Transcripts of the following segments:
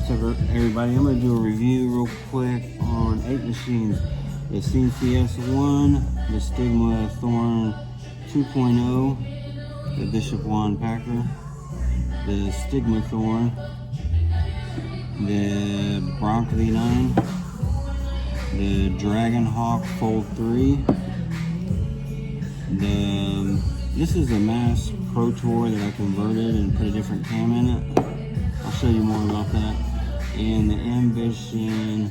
What's up, everybody? I'm going to do a review real quick on 8 machines. The CCS1, the Stigmathorn 2.0, the Bishopwandpacker, the Stigmathorn, the broncV9, the dragonhawkfold3. This is a Mass Pro Tour that I converted and put a different cam in it. I'll show you more about that. And the ambitionmarsu.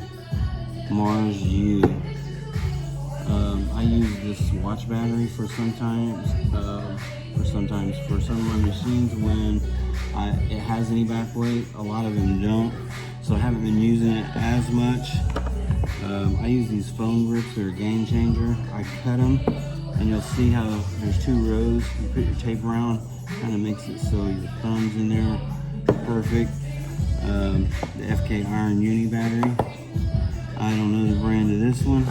I use this watch battery for some of my machines when it has any back weight. A lot of them don't, so I haven't been using it as much. I use these foam grips. They're a game changer. I cut them, and you'll see how there's 2 rows. You put your tape around, kind of makes it so your thumb's in there perfect. The FK Iron Uni battery. I don't know the brand of this one.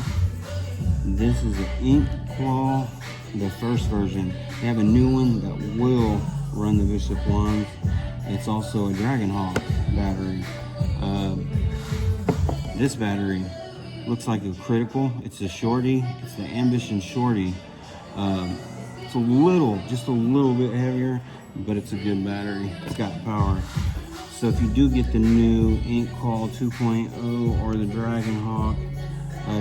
This is an Ink Claw, the first version. They have a new one that will run the Bishop wands. It's also a Dragonhawk battery. This battery looks like a critical. It's a shorty. It's the Ambition Shorty. It's just a little bit heavier, but it's a good battery. It's got power. So if you do get the new Ink Claw 2.0 or the Dragonhawk,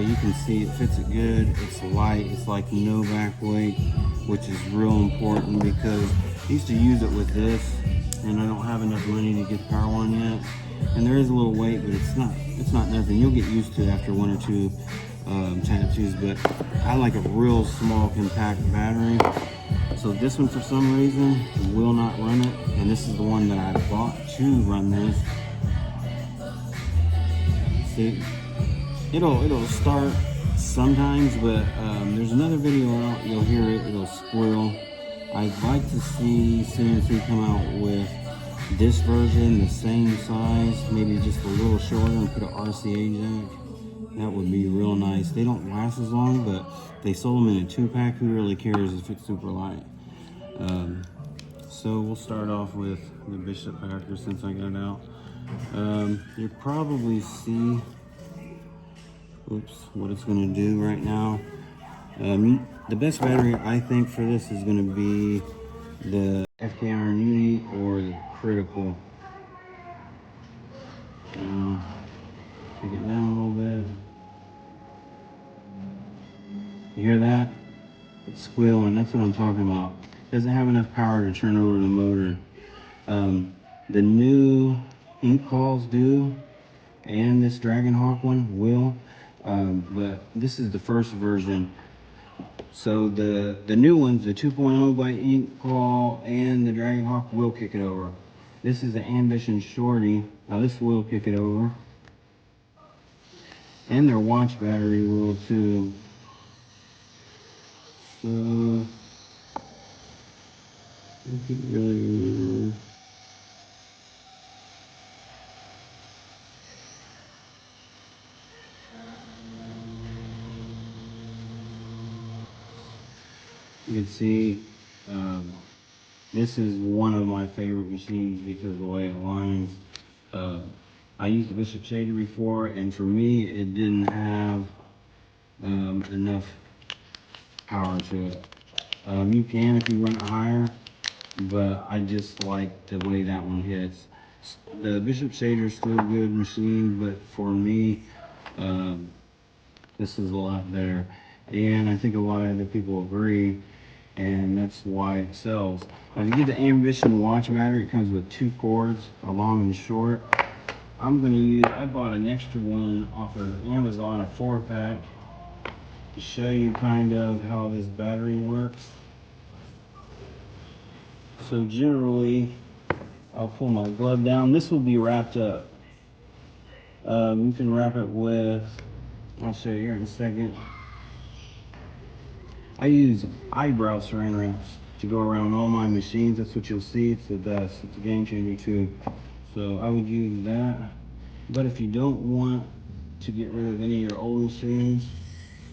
you can see it fits it good. It's light. It's like no back weight, which is real important because I used to use it with this, and I don't have enough money to get the power one yet. And there is a little weight, but it's not nothing. You'll get used to it after 1 or 2 tattoos. But I like a real small, compact battery. So this one, for some reason, will not run it, and this is the one that I bought to run this. See, it'll start sometimes, but there's another video out. You'll hear it. It'll squirrel. I'd like to see CNC come out with this version, the same size, maybe just a little shorter, and put an RCA jack. That would be real nice. They don't last as long, but they sold them in a 2-pack. Who really cares if it's super light? So we'll start off with the Bishopwandpacker since I got it out. You probably see, what it's going to do right now. The best battery I think for this is going to be the FK Iron Uni or the Critical. Take it down a little bit. You hear that? It's squealing. That's what I'm talking about. It doesn't have enough power to turn over the motor. The new Ink Claws do, and this Dragonhawk one will, but this is the first version. So the new ones, the 2.0 by Ink Claw and the Dragonhawk, will kick it over. This is the Ambition Shorty. Now this will kick it over. And their watch battery will too. So really, you can see this is one of my favorite machines because of the way it lines. I used the Bishop Shader before, and for me it didn't have enough power to it. You can if you run it higher, but I just like the way that one hits. The Bishop Shader is still a good machine, but for me, this is a lot better. And I think a lot of other people agree, and that's why it sells. Now, if you get the Ambition watch battery, it comes with 2 cords, a long and short. I bought an extra one off of Amazon, a 4-pack, to show you kind of how this battery works. So generally, I'll pull my glove down. This will be wrapped up. You can wrap it with, I'll show you here in a second. I use eyebrow saran wraps to go around all my machines. That's what you'll see. It's the best. It's a game changer too. So I would use that. But if you don't want to get rid of any of your old machines,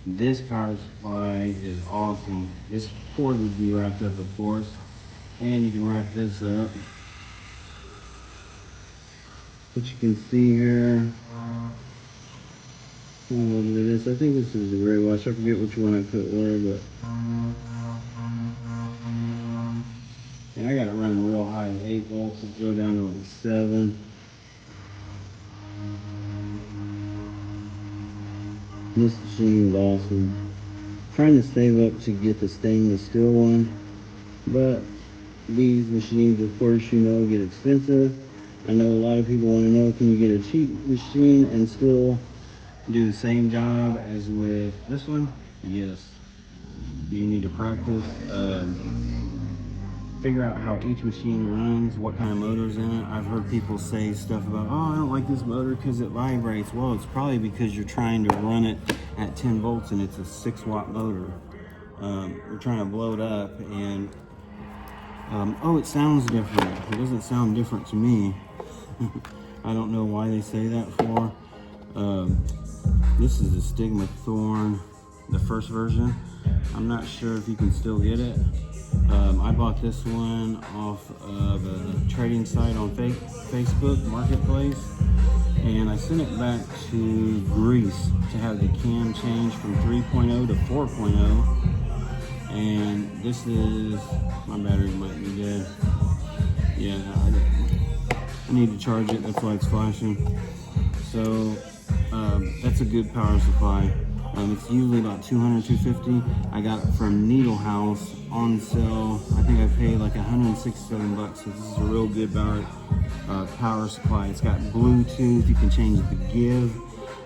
this power supply is awesome. This cord would be wrapped up, of course, and you can wrap this up. What you can see here. Oh, look at this. I think this is the gray wash. I forget which one I put where, but and I got it running real high at 8 volts. It'll go down to like 7. This machine is awesome. Trying to save up to get the stainless steel one, but these machines, of course, you know, get expensive. I know a lot of people want to know, can you get a cheap machine and still do the same job as with this one? Yes. You need to practice, figure out how each machine runs, what kind of motor's in it. I've heard people say stuff about, oh, I don't like this motor because it vibrates. Well, it's probably because you're trying to run it at 10 volts and it's a 6-watt motor. You're trying to blow it up and oh, it sounds different. It doesn't sound different to me. I don't know why they say that for. This is a Stigmathorn, the first version. I'm not sure if you can still get it. I bought this one off of a trading site on Facebook Marketplace, and I sent it back to Greece to have the cam changed from 3.0 to 4.0. And this is, my battery might be dead. Yeah, I need to charge it, that's why it's flashing. So that's a good power supply. It's usually about 200, 250. I got it from Needle House on sale. I think I paid like 167 bucks. So this is a real good power supply. It's got Bluetooth. You can change the give.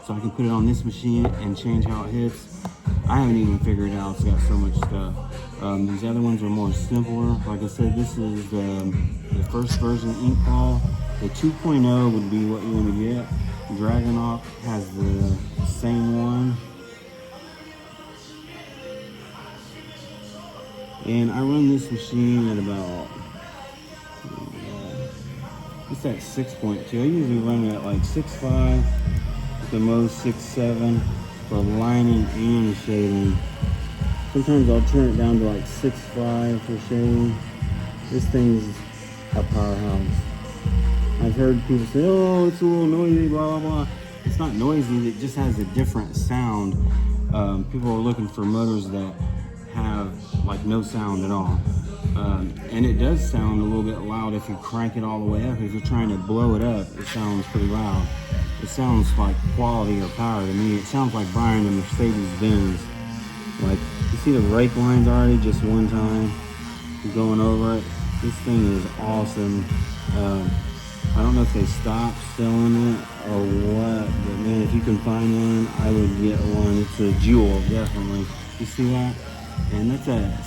So I can put it on this machine and change how it hits. I haven't even figured it out. It's got so much stuff. These other ones are more simpler. Like I said, this is the first version ink ball. The 2.0 would be what you want to get. Dragonhawk has the same one. And I run this machine at about, it's at 6.2. I usually run it at like 6.5, at the most 6.7 for lining and shading. Sometimes I'll turn it down to like 6.5 for shading. This thing's a powerhouse. I've heard people say, oh, it's a little noisy, blah, blah, blah. It's not noisy, it just has a different sound. People are looking for motors that have like no sound at all. And it does sound a little bit loud if you crank it all the way up. If you're trying to blow it up, it sounds pretty loud. It sounds like quality or power to me. It sounds like buying a Mercedes-Benz. Like, you see the brake lines already just one time going over it. This thing is awesome. I don't know if they stopped selling it or what, but man, if you can find one, I would get one. It's a jewel, definitely. You see that? And that's at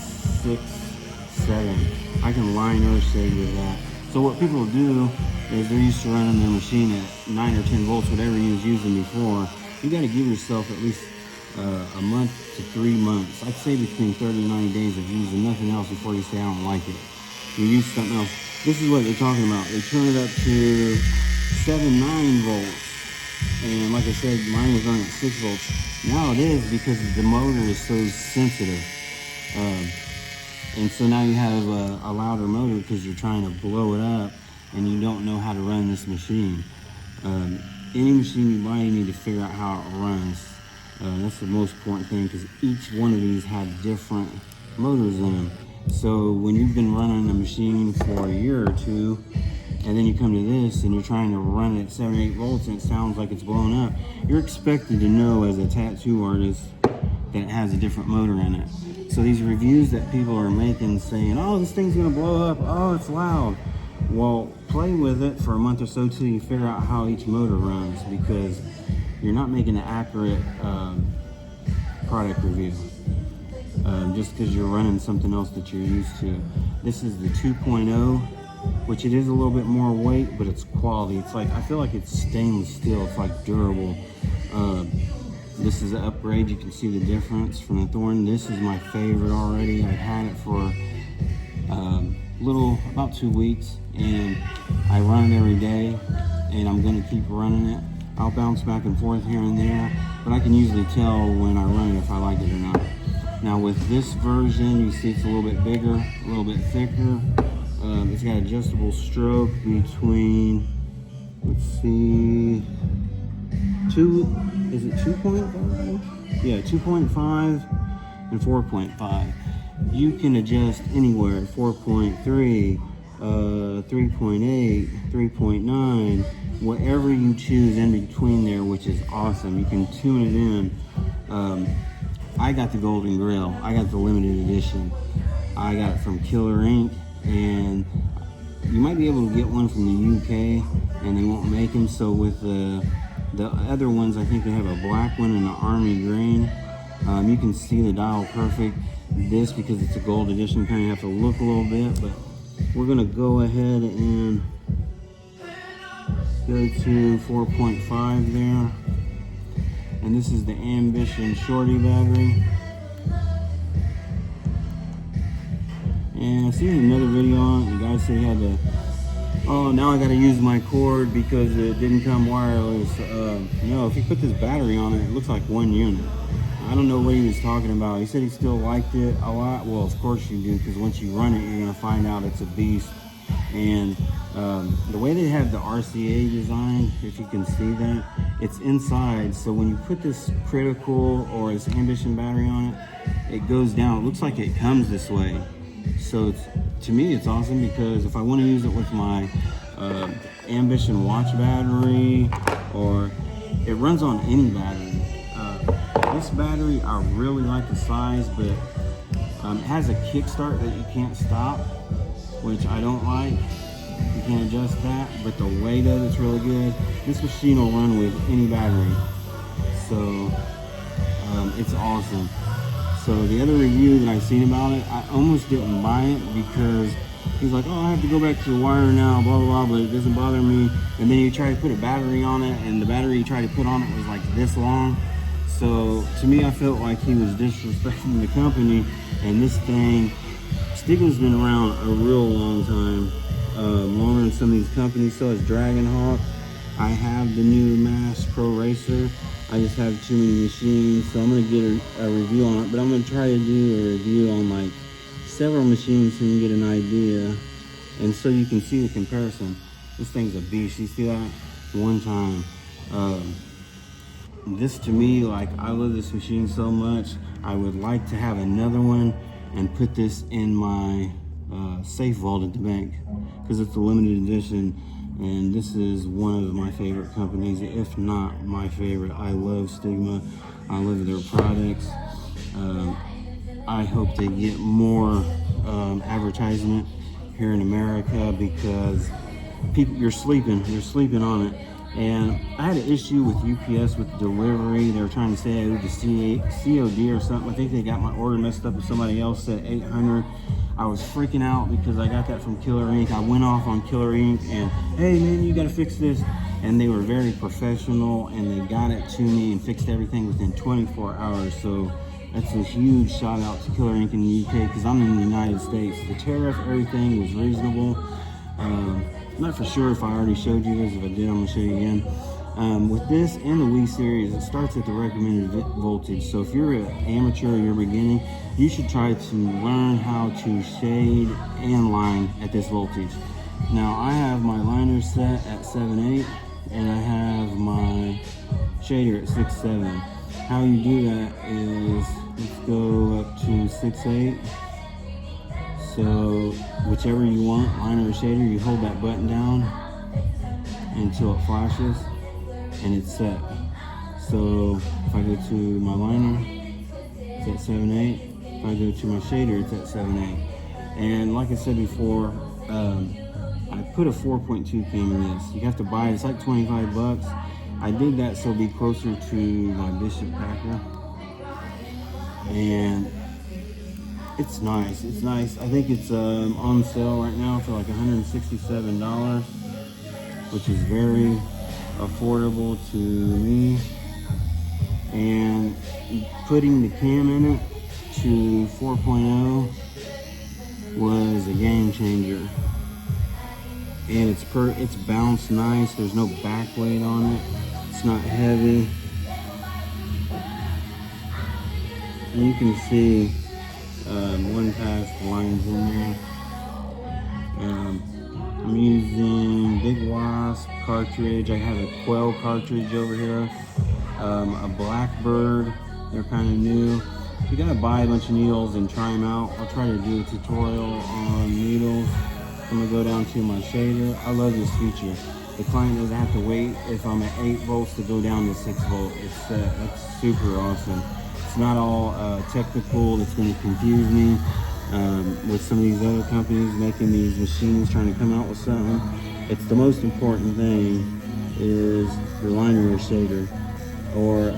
6.7. I can line or shade with that. So what people do is they're used to running their machine at 9 or 10 volts, whatever you was using before. You got to give yourself at least a month to 3 months. I'd say between 30 and 90 days of using nothing else before you say I don't like it. You use something else. This is what they're talking about. They turn it up to 7.9 volts. And like I said, mine was running at 6 volts. Now it is because the motor is so sensitive. And so now you have a louder motor because you're trying to blow it up and you don't know how to run this machine. Any machine you buy, you need to figure out how it runs. That's the most important thing because each one of these have different motors in them. So when you've been running a machine for a year or two, and then you come to this and you're trying to run it at 7 or 8 volts and it sounds like it's blowing up, you're expected to know as a tattoo artist that it has a different motor in it. So these reviews that people are making saying, oh, this thing's gonna blow up, oh, it's loud. Well, play with it for a month or so till you figure out how each motor runs, because you're not making an accurate product review. Just because you're running something else that you're used to. This is the 2.0, which it is a little bit more weight, but it's quality. It's like, I feel like it's stainless steel. It's like durable. This is an upgrade. You can see the difference from the Thorn. This is my favorite already. I've had it for about 2 weeks, and I run it every day, and I'm gonna keep running it. I'll bounce back and forth here and there, but I can usually tell when I run it if I like it or not. Now with this version, you see it's a little bit bigger, a little bit thicker. It's got adjustable stroke between let's see, is it 2.5? Yeah, 2.5 and 4.5. You can adjust anywhere, 4.3, 3.8, 3.9, whatever you choose in between there, which is awesome. You can tune it in. I got the Golden Grill. I got the limited edition. I got it from Killer Inc. And you might be able to get one from the UK, and they won't make them. So with the other ones, I think they have a black one and an army green. You can see the dial perfect. This, because it's a gold edition, kind of have to look a little bit, but we're gonna go ahead and go to 4.5 there. And this is the Ambition Shorty battery. And I seen another video on it. The guy said he had to, oh, now I gotta use my cord because it didn't come wireless. No, if you put this battery on it, it looks like one unit. I don't know what he was talking about. He said he still liked it a lot. Well, of course you do, because once you run it, you're gonna find out it's a beast. And the way they have the RCA design, if you can see that, it's inside. So when you put this critical or this ambition battery on it, it goes down. It looks like it comes this way. So to me, it's awesome, because if I want to use it with my ambition watch battery, or it runs on any battery. This battery, I really like the size, but it has a kickstart that you can't stop, which I don't like. You can't adjust that, but the weight of it's really good. This machine will run with any battery, so it's awesome. So the other review that I've seen about it, I almost didn't buy it, because he's like, oh, I have to go back to the wire now, blah, blah, blah, but it doesn't bother me. And then you try to put a battery on it, and the battery you try to put on it was like this long. So to me, I felt like he was disrespecting the company. And this thing, Stigma's been around a real long time, longer than some of these companies. So is Dragonhawk. I have the new Mass Pro Racer. I just have too many machines, so I'm gonna get a review on it. But I'm gonna try to do a review on like several machines so you can get an idea, and so you can see the comparison. This thing's a beast. You see that? One time. This to me, like, I love this machine so much. I would like to have another one and put this in my safe vault at the bank, because it's a limited edition, and this is one of my favorite companies, if not my favorite. I love Stigma. I love their products. I hope they get more advertisement here in America, because people, you're sleeping on it. And I had an issue with UPS with delivery. They were trying to say I owed the COD or something. I think they got my order messed up, and somebody else said 800. I was freaking out because I got that from Killer Inc. I went off on Killer Inc. and, hey man, you gotta fix this. And they were very professional, and they got it to me and fixed everything within 24 hours. So that's a huge shout out to Killer Inc. in the UK, because I'm in the United States. The tariff, everything was reasonable. I'm not for sure if I already showed you this. If I did, I'm gonna show you again. With this and the Wii series, it starts at the recommended voltage. So if you're an amateur or you're beginning, you should try to learn how to shade and line at this voltage. Now I have my liner set at 7.8, and I have my shader at 6.7. How you do that is, let's go up to 6.8. So whichever you want, liner or shader, you hold that button down until it flashes and it's set. So if I go to my liner, it's at 7.8. If I go to my shader, it's at 7.8. And like I said before, I put a 4.2 cam in this. You have to buy it, it's like 25 bucks. I did that so it'll be closer to my Bishopwandpacker. And it's nice, it's nice. I think it's on sale right now for like $167, which is very affordable to me. And putting the cam in it to 4.0 was a game changer. And it's bounced nice. There's no back weight on it. It's not heavy. And you can see one past lines in there. I'm using Big Wasp cartridge. I have a Quail cartridge over here. A Blackbird, they're kind of new. You gotta buy a bunch of needles and try them out. I'll try to do a tutorial on needles. I'm gonna go down to my shader. I love this feature. The client doesn't have to wait if I'm at 8 volts to go down to 6 volt. That's super awesome. It's not all technical. It's gonna confuse me with some of these other companies making these machines, trying to come out with something. It's the most important thing is the liner shader. Or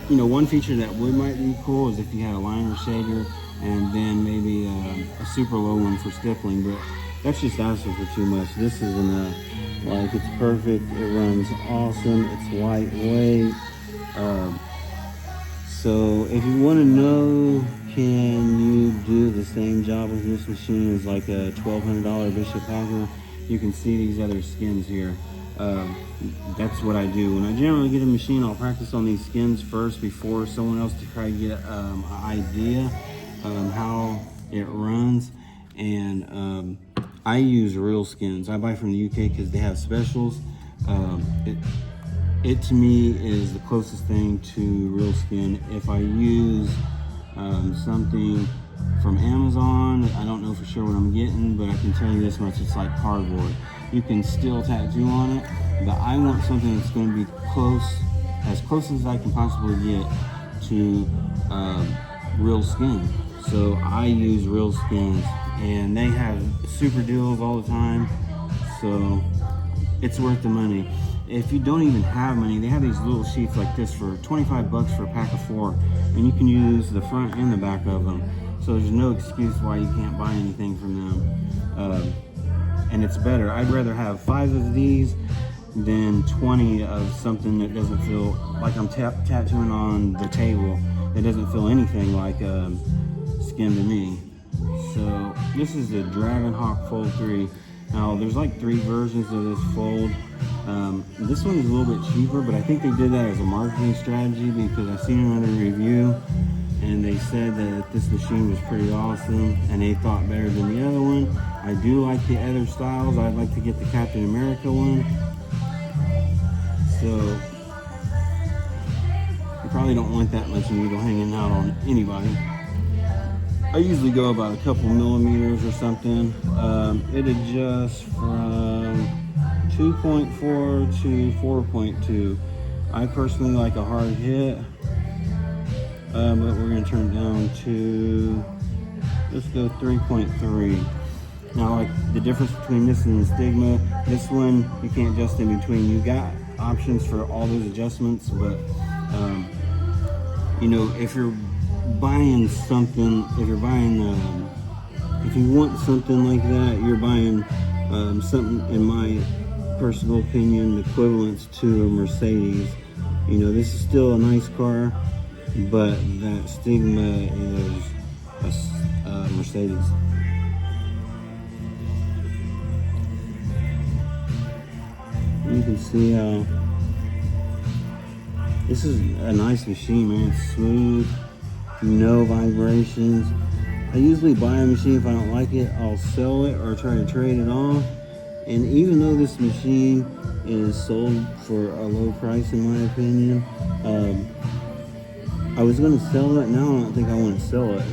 you know, one feature that might be cool is if you had a liner shader and then maybe a super low one for stippling, but that's just asking for too much. This is enough. Like, it's perfect. It runs awesome. It's lightweight. So if you want to know, can you do the same job with this machine as like a $1,200 Bishopwandpacker? You can see these other skins here. That's what I do. When I generally get a machine, I'll practice on these skins first before someone else to try to get an idea how it runs. And I use real skins. I buy from the UK because they have specials. It to me is the closest thing to real skin. If I use something from Amazon, I don't know for sure what I'm getting, but I can tell you this much: it's like cardboard. You can still tattoo on it, but I want something that's going to be as close as I can possibly get to real skin. So I use real skins, and they have super deals all the time, so it's worth the money. If you don't even have money, they have these little sheets like this for 25 bucks for a pack of 4, and you can use the front and the back of them. So there's no excuse why you can't buy anything from them. And it's better. I'd rather have 5 of these than 20 of something that doesn't feel like I'm tattooing on the table. It doesn't feel anything like skin to me. So this is the dragonhawkfold3. Now there's like 3 versions of this fold. This one is a little bit cheaper, but I think they did that as a marketing strategy because I seen another review and they said that this machine was pretty awesome and they thought better than the other one. I do like the other styles. I'd like to get the Captain America one. So you probably don't want that much needle hanging out on anybody. I usually go about a couple millimeters or something. It adjusts from 2.4 to 4.2. I personally like a hard hit, but we're going to turn it down to, let's go 3.3. Now, like the difference between this and the Stigma, this one you can't adjust in between. You got options for all those adjustments, but you know, if you're buying something, if you want something like that, you're buying something, in my personal opinion, equivalent to a Mercedes. You know, this is still a nice car, but that Stigma is a Mercedes. You can see how this is a nice machine, man. It's smooth, no vibrations. I usually buy a machine. If I don't like it, I'll sell it or try to trade it off. And even though this machine is sold for a low price, in my opinion, I was going to sell it. Now I don't think I want to sell it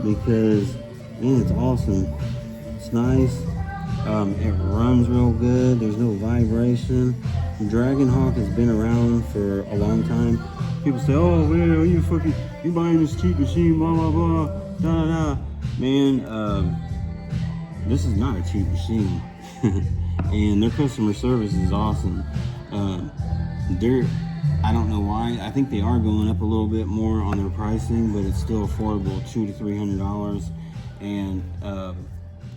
because, man, it's awesome. It's nice. It runs real good. There's no vibration. Dragonhawk has been around for a long time. People say, "Oh man, you buying this cheap machine, blah blah blah, da da da." Man, this is not a cheap machine, and their customer service is awesome. I don't know why. I think they are going up a little bit more on their pricing, but it's still affordable, $200 to $300, and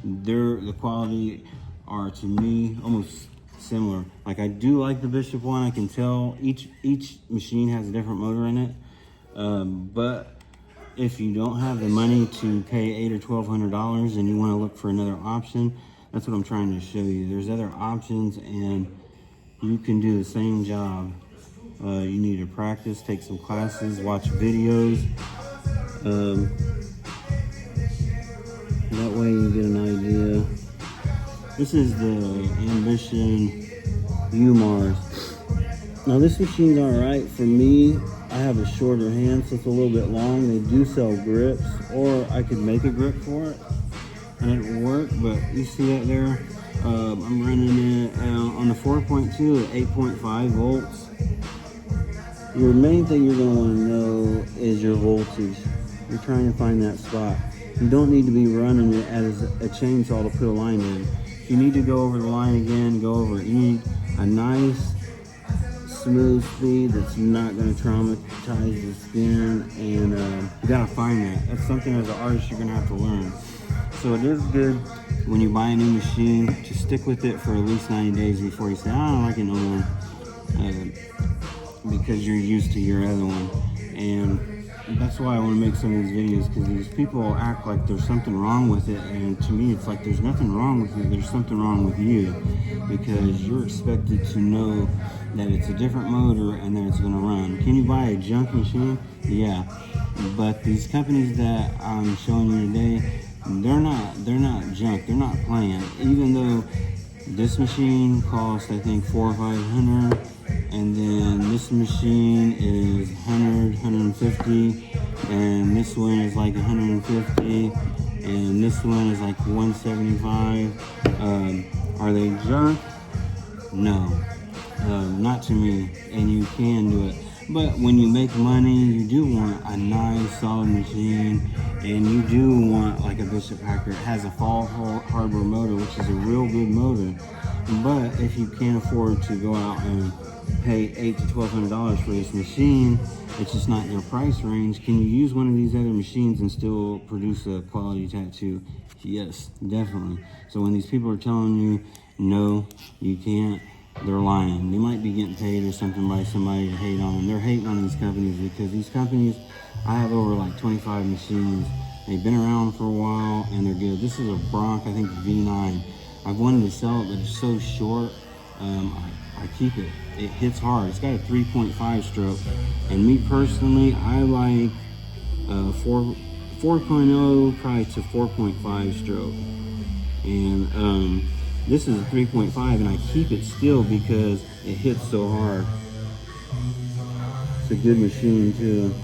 the quality are, to me, almost similar. Like, I do like the Bishop one. I can tell each machine has a different motor in it, but if you don't have the money to pay $800 or $1,200 and you want to look for another option, that's what I'm trying to show you. There's other options and you can do the same job. You need to practice, take some classes, watch videos. That way you get an idea. This is the ambitionmarsu. Now this machine's alright for me. I have a shorter hand, so it's a little bit long. They do sell grips, or I could make a grip for it and it will work, but you see that there? I'm running it on the 4.2 at 8.5 volts. Your main thing you're going to want to know is your voltage. You're trying to find that spot. You don't need to be running it as a chainsaw to put a line in. If you need to go over the line again, go over it. You need a nice smooth speed that's not going to traumatize the skin, and you got to find that. That's something as an artist you're going to have to learn. So it is good when you buy a new machine to stick with it for at least 90 days before you say, I don't like it no more, because you're used to your other one. And that's why I want to make some of these videos, because these people act like there's something wrong with it, and to me it's like there's nothing wrong with you, there's something wrong with you, because you're expected to know that it's a different motor and that it's going to run. Can you buy a junk machine? Yeah, but these companies that I'm showing you today, they're not junk, they're not playing. Even though this machine costs I think $400 or $500, and then this machine is 100, 150, and this one is like 150, and this one is like 175. Are they junk? No, not to me, and you can do it. But when you make money, you do want a nice solid machine, and you do want like a Bishopwandpacker. It has a Fall Harbor motor, which is a real good motor. But if you can't afford to go out and pay $800 to $1,200 for this machine, it's just not in your price range. Can you use one of these other machines and still produce a quality tattoo? Yes, definitely. So when these people are telling you, no, you can't, they're lying. They might be getting paid or something by somebody to hate on them. They're hating on these companies, because these companies, I have over like 25 machines. They've been around for a while and they're good. This is a Bronc, I think V9. I've wanted to sell it, but it's so short. I keep it. It hits hard. It's got a 3.5 stroke, and me personally, I like 4.0 probably to 4.5 stroke, and this is a 3.5, and I keep it still because it hits so hard. It's a good machine too.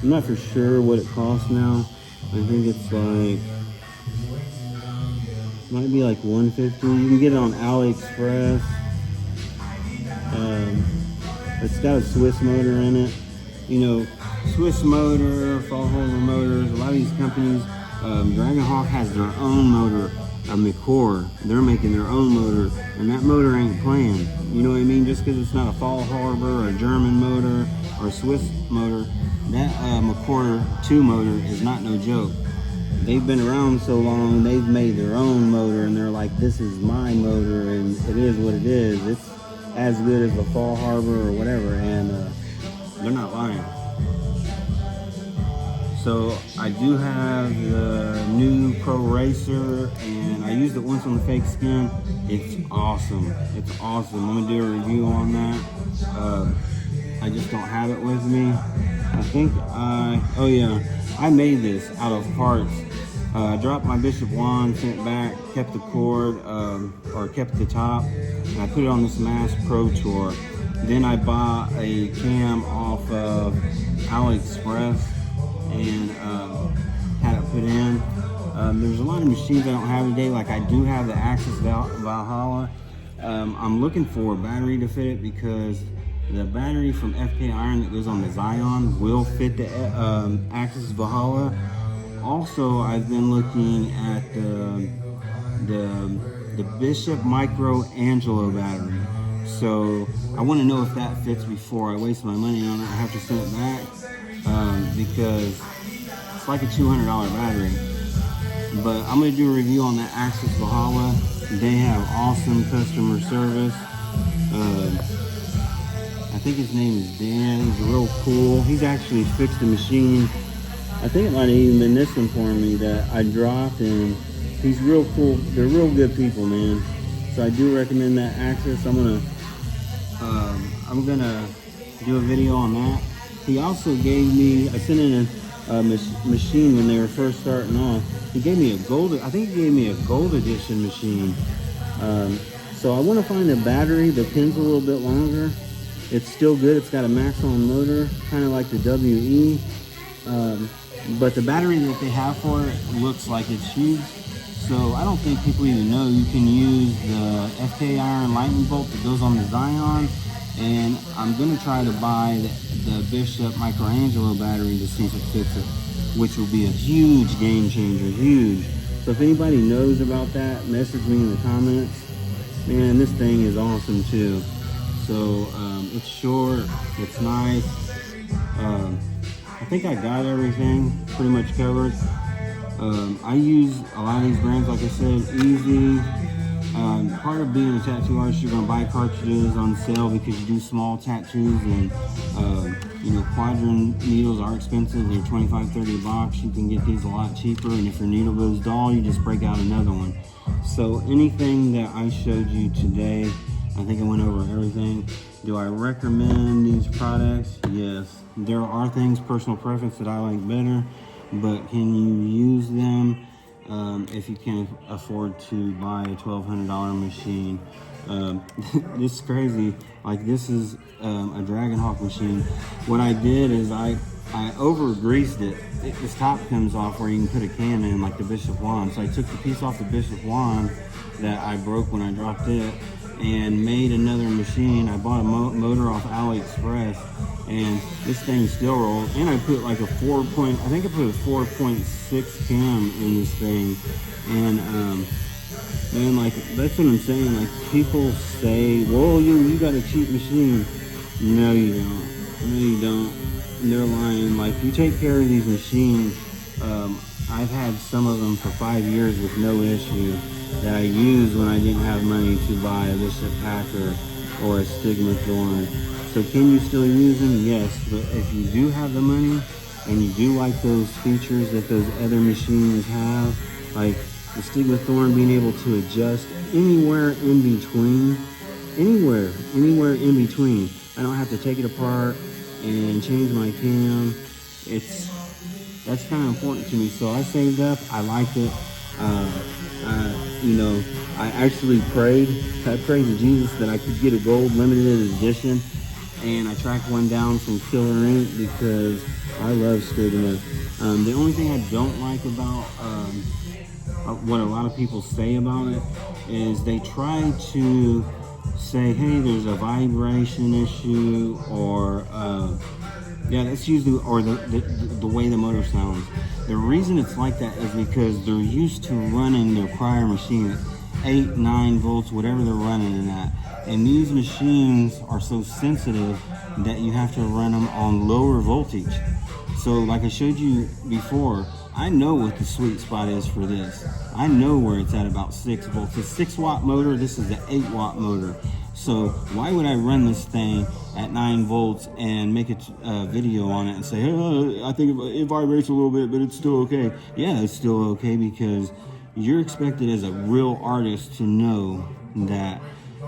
I'm not for sure what it costs now. I think it's like, might be like $150. You can get it on AliExpress. It's got a Swiss motor in it. You know, Swiss motor, Fall Harbor motors, a lot of these companies, Dragonhawk has their own motor, a McCore. They're making their own motor, and that motor ain't playing. You know what I mean? Just because it's not a Fall Harbor or a German motor or a Swiss motor, that McCore 2 motor is not no joke. They've been around so long, they've made their own motor, and they're like, this is my motor, and it is what it is. It's as good as the Fall Harbor or whatever, and they're not lying. So I do have the new Pro Racer, and I used it once on the fake skin. It's awesome. It's awesome. I'm gonna do a review on that. I just don't have it with me. I think oh yeah, I made this out of parts. I dropped my Bishop wand, sent it back, kept the cord, or kept the top, and I put it on this Mass Pro Tour. Then I bought a cam off of AliExpress and had it put in. There's a lot of machines I don't have today, like I do have the Axis Valhalla. I'm looking for a battery to fit it, because the battery from FK Iron that goes on the Zion will fit the Axis Valhalla. Also, I've been looking at the Bishop Micro Angelo battery. So I want to know if that fits before I waste my money on it. I have to send it back because it's like a $200 battery. But I'm going to do a review on that Axis Valhalla. They have awesome customer service. I think his name is Dan. He's real cool. He's actually fixed the machine. I think it might have even been this one for me that I dropped, and he's real cool. They're real good people, man. So I do recommend that Axis. I'm gonna do a video on that. He also gave me, I sent in machine when they were first starting off. He gave me a gold, I think he gave me a gold edition machine. So I want to find a battery that pins a little bit longer. It's still good. It's got a maximum motor, kind of like the WE. But the battery that they have for it looks like it's huge. So I don't think people even know you can use the FK iron lightning bolt that goes on the Zion. And I'm going to try to buy the Bishop Michelangelo battery to see if it fits it, which will be a huge game changer, huge. So if anybody knows about that, message me in the comments. Man, this thing is awesome too. So it's short, it's nice. I think I got everything pretty much covered. I use a lot of these brands, like I said, easy. Part of being a tattoo artist, you're going to buy cartridges on sale because you do small tattoos, and you know, quadrant needles are expensive. They're 25-30 bucks. You can get these a lot cheaper, and if your needle goes dull, you just break out another one. So anything that I showed you today, I think I went over everything. Do I recommend these products? Yes. There are things, personal preference, that I like better, but can you use them if you can't afford to buy a $1,200 machine? This is crazy. Like, this is a Dragonhawk machine. What I did is I over greased it. This top comes off where you can put a can in, like the Bishop wand. So I took the piece off the Bishop wand that I broke when I dropped it and made another machine. I bought a motor off AliExpress, and this thing still rolls. And I put like a 4.6 cam in this thing. And man, like, that's what I'm saying. Like, people say, well, you got a cheap machine. No, you don't. No, you don't. And they're lying. Like, you take care of these machines. I've had some of them for 5 years with no issue that I used when I didn't have money to buy a Bishopwandpacker or a Stigmathorn. So can you still use them? Yes, but if you do have the money and you do like those features that those other machines have, like the Stigmathorn being able to adjust anywhere in between, anywhere in between. I don't have to take it apart and change my cam. That's kind of important to me. So I saved up. I liked it. You know, I actually prayed to Jesus that I could get a gold limited edition, and I tracked one down from Killer Ink because I love Stigma. The only thing I don't like about what a lot of people say about it is they try to say, hey, there's a vibration issue, or yeah, that's usually, or the way the motor sounds. The reason it's like that is because they're used to running their prior machine at 8, 9 volts, whatever they're running in that. And these machines are so sensitive that you have to run them on lower voltage. So like I showed you before, I know what the sweet spot is for this. I know where it's at about 6 volts. It's a 6-watt motor. This is an 8-watt motor. So why would I run this thing at 9 volts and make a video on it and say, hey, I think it vibrates a little bit, but it's still okay? Yeah, it's still okay, because you're expected as a real artist to know that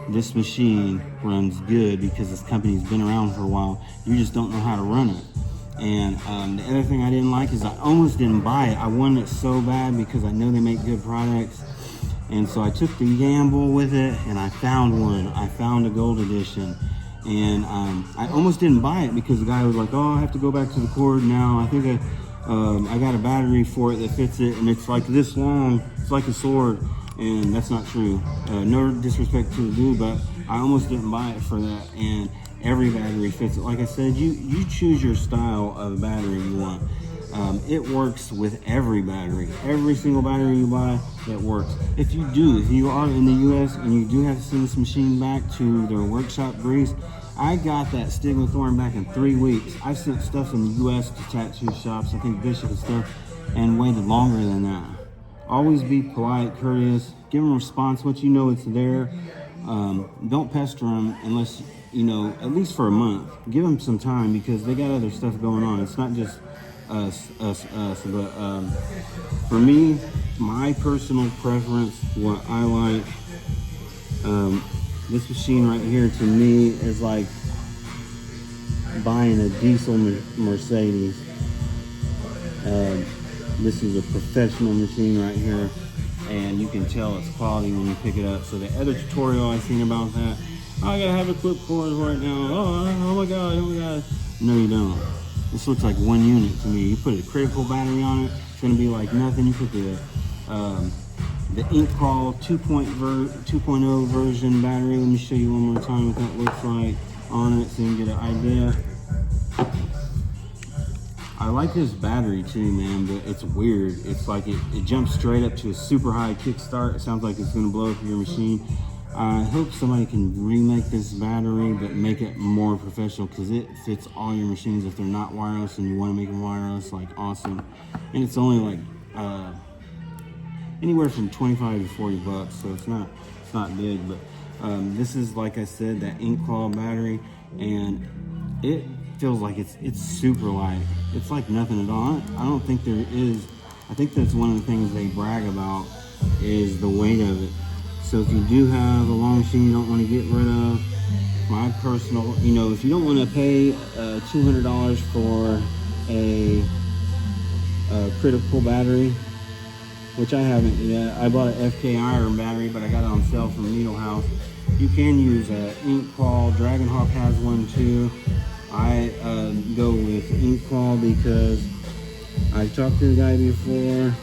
this machine runs good because this company's been around for a while. You just don't know how to run it. And the other thing I didn't like is I almost didn't buy it. I wanted it so bad because I know they make good products. And so I took the gamble with it, and I found one. I found a gold edition. And I almost didn't buy it because the guy was like, oh, I have to go back to the cord now. I think I got a battery for it that fits it, and it's like this long. It's like a sword. And that's not true. No disrespect to the dude, but I almost didn't buy it for that. And every battery fits it. Like I said, you choose your style of battery you want. It works with every battery. Every single battery you buy, it works. If you are in the US and you do have to send this machine back to their workshop grease, I got that Stigmathorn back in 3 weeks. I've sent stuff in the US to tattoo shops, I think Bishop and stuff, and waited longer than that. Always be polite, courteous, give them a response once you know it's there. Don't pester them unless, you know, at least for a month. Give them some time because they got other stuff going on. It's not just us. But for me, my personal preference, what I like, this machine right here to me is like buying a diesel Mercedes. This is a professional machine right here, and you can tell it's quality when you pick it up. So the other tutorial I seen about that, oh, I gotta have a clip cord right now. Oh my god, oh my god. No, you don't. This looks like one unit to me. You put a critical battery on it, it's gonna be like nothing. You put the Inkcrawl 2.0 version battery. Let me show you one more time what that looks like on it so you can get an idea. I like this battery too, man, but it's weird. It's like it jumps straight up to a super high kickstart. It sounds like it's gonna blow up your machine. I hope somebody can remake this battery, but make it more professional, because it fits all your machines. If they're not wireless and you want to make them wireless, like, awesome. And it's only like anywhere from 25 to 40 bucks, so it's not big. But this is, like I said, that Inkclaw battery, and it feels like it's super light. It's like nothing at all. I don't think there is. I think that's one of the things they brag about, is the weight of it. So if you do have a long machine you don't want to get rid of, my personal, you know, if you don't want to pay $200 for a critical battery, which I haven't yet. I bought an FK iron battery, but I got it on sale from Needle House. You can use an Inkclaw. Dragonhawk has one too. I go with Inkclaw because I've talked to the guy before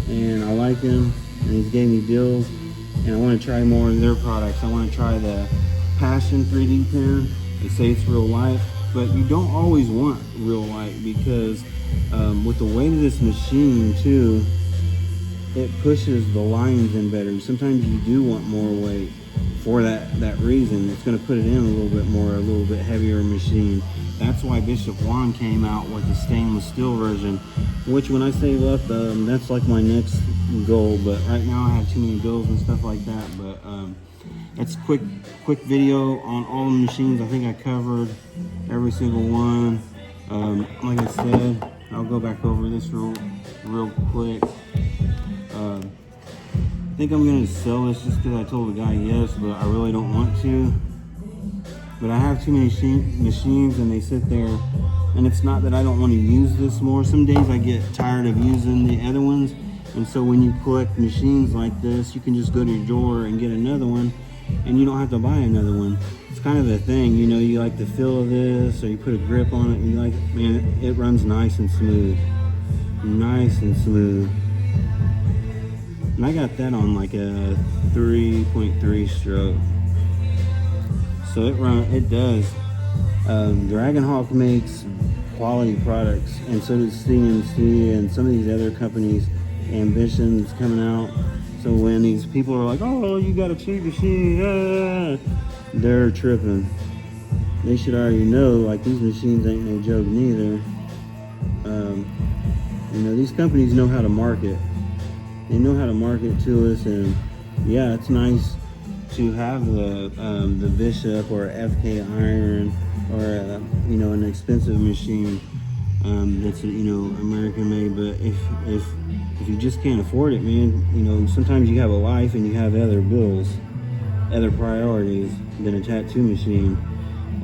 and I like him, and he's gave me deals, and I want to try more of their products. I want to try the Passion 3D pen. They say it's real light, but you don't always want real light, because with the weight of this machine too, it pushes the lines in better. Sometimes you do want more weight for that reason. It's going to put it in a little bit more, a little bit heavier machine. That's why Bishop Wand came out with the stainless steel version, which when I save up, that's like my next goal. But right now I have too many bills and stuff like that. But that's quick video on all the machines. I think I covered every single one. Like I said, I'll go back over this real quick. I think I'm going to sell this just because I told the guy yes, but I really don't want to. But I have too many machines, and they sit there, and it's not that I don't want to use this more. Some days I get tired of using the other ones, and so when you collect machines like this, you can just go to your door and get another one, and you don't have to buy another one. It's kind of a thing, you know, you like the feel of this, or you put a grip on it, and you like, man, it runs nice and smooth. Nice and smooth. And I got that on like a 3.3 stroke. So it does. Dragonhawk makes quality products, and so does CMC and some of these other companies. Ambition's coming out. So when these people are like, oh, you got a cheap machine, they're tripping. They should already know, like, these machines ain't no joke neither. You know, these companies know how to market. They know how to market to us, and yeah, it's nice to have the Bishop or FK iron, or you know, an expensive machine that's, you know, American made. But if you just can't afford it, man, you know, sometimes you have a life and you have other bills, other priorities than a tattoo machine.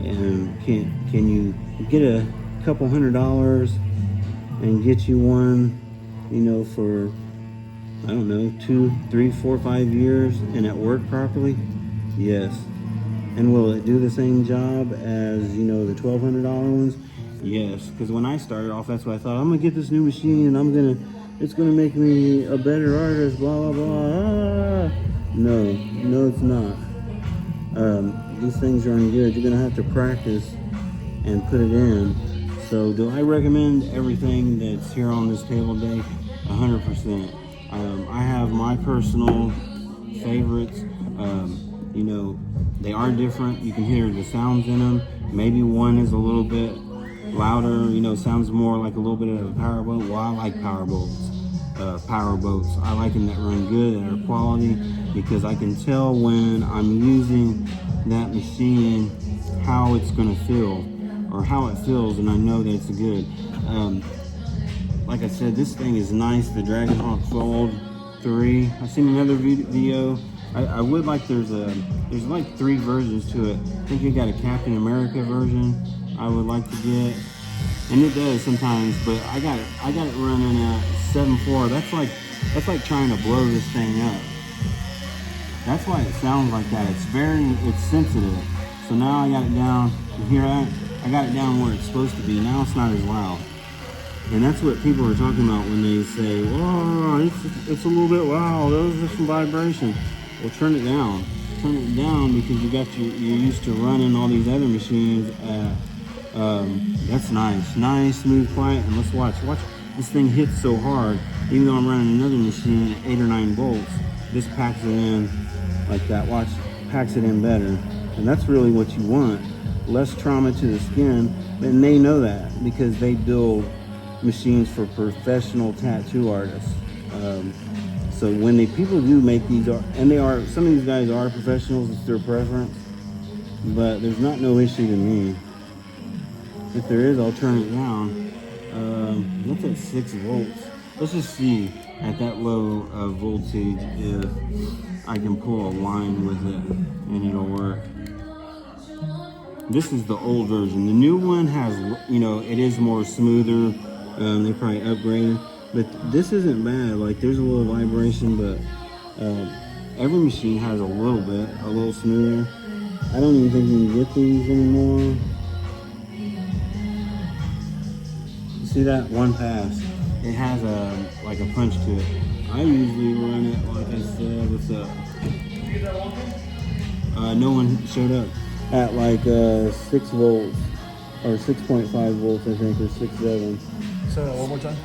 And can you get a couple $100 and get you one, you know, for, I don't know, 2, 3, 4, 5 years, and it work properly? Yes. And will it do the same job as, you know, the $1,200 ones? Yes. Because when I started off, that's what I thought. I'm gonna get this new machine, and it's gonna make me a better artist. Blah blah blah. No, it's not. These things aren't good. You're gonna have to practice and put it in. So, do I recommend everything that's here on this table today? 100%. I have my personal favorites. You know, they are different. You can hear the sounds in them. Maybe one is a little bit louder, you know, sounds more like a little bit of a power boat. Well, I like power boats. I like them that run good, that are quality, because I can tell when I'm using that machine how it's going to feel, or how it feels, and I know that it's good. Like I said, this thing is nice, the dragonhawkfold3. I've seen another video. I would like, there's like 3 versions to it. I think you got a Captain America version I would like to get. And it does sometimes, but I got it running at 7.4. That's like trying to blow this thing up. That's why it sounds like that. It's sensitive. So now I got it down. You hear that? I got it down where it's supposed to be. Now it's not as loud. And that's what people are talking about when they say, "Oh, it's a little bit loud. Those are some vibration." Well, turn it down. Turn it down because you're used to running all these other machines at. That's nice, smooth, quiet. And let's watch. This thing hits so hard. Even though I'm running another machine at 8 or 9 volts, this packs it in like that. Watch, packs it in better. And that's really what you want. Less trauma to the skin. And they know that because they build machines for professional tattoo artists. So when people do make these, and some of these guys are professionals, it's their preference, but there's no issue to me. If there is, I'll turn it down. That's at 6 volts. Let's just see at that low voltage if I can pull a line with it and it'll work. This is the old version. The new one has, it is more smoother. They probably upgraded, but this isn't bad. Like there's a little vibration, but every machine has a little smoother. I don't even think you can get these anymore. You see that one pass? It has like a punch to it. I usually run it like I said. What's up? No one showed up at like 6 volts or 6.5 volts, I think, or 6.7. So one more time.